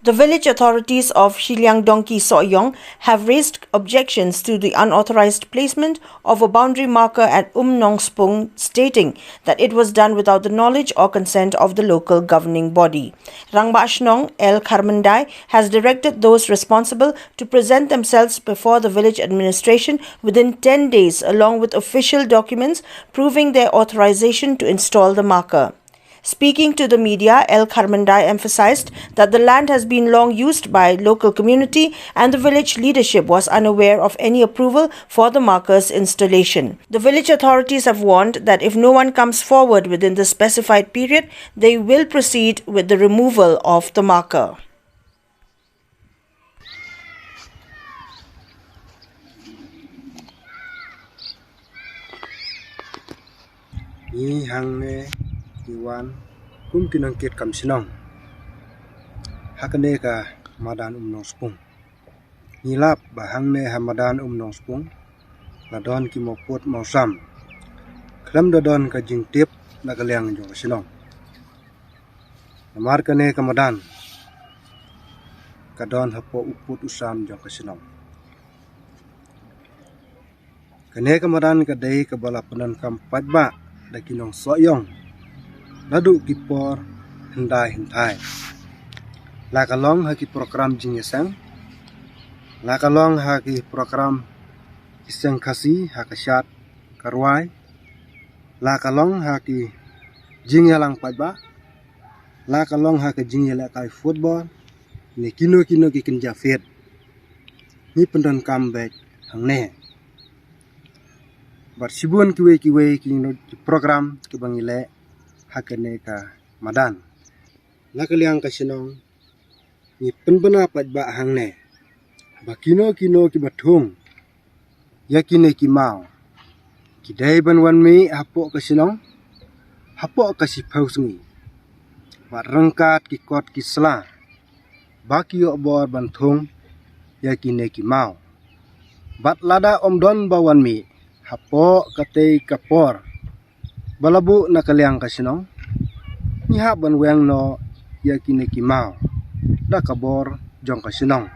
The village authorities of Shiliangdongki, Sohiong have raised objections to the unauthorized placement of a boundary marker at Umnongspung, stating that it was done without the knowledge or consent of the local governing body. Rangbashnong El Karmandai has directed those responsible to present themselves before the village administration within 10 days along with official documents proving their authorization to install the marker. Speaking to the media, El Karmandai emphasized that the land has been long used by local community and the village leadership was unaware of any approval for the marker's installation. The village authorities have warned that if no one comes forward within the specified period, they will proceed with the removal of the marker. Iwan kum kinangkit kam sinong hakane ka madan Umnongspung nilap bahangne hamadan Umnongspung ladon ki moput mausam klam dodon ka jingtip na kalyang jo sinong namar kane ka madan kadon hapo uput usam jo sinong kane ka madan ka dei ka balapanan kam padba da kinong Sohiong nadu kipor hintai la kalong ha ki program jingesang la kalong ha ki program isang kasi ha kasyat karwai la kalong ha ki jingelang padba la kalong ha ki jingela kai football ni kino ki kenja fet ni pendon comeback hangne bar sibun kiwe ki program ki bangile hakane ka madan lakaliang kasinong ni penbena padba hangne bakino ki bathung yakine ki mau ki dai banwan mi hapo kasinong hapo kasi phausungi ba rangkat ki kot ki sla bakio bor banthung yakine ki mau bat lada omdon bawan mi hapo katei kapor balabu nakaliang kasinong niha ban weng no yakine ki mau da kabor jong kasinong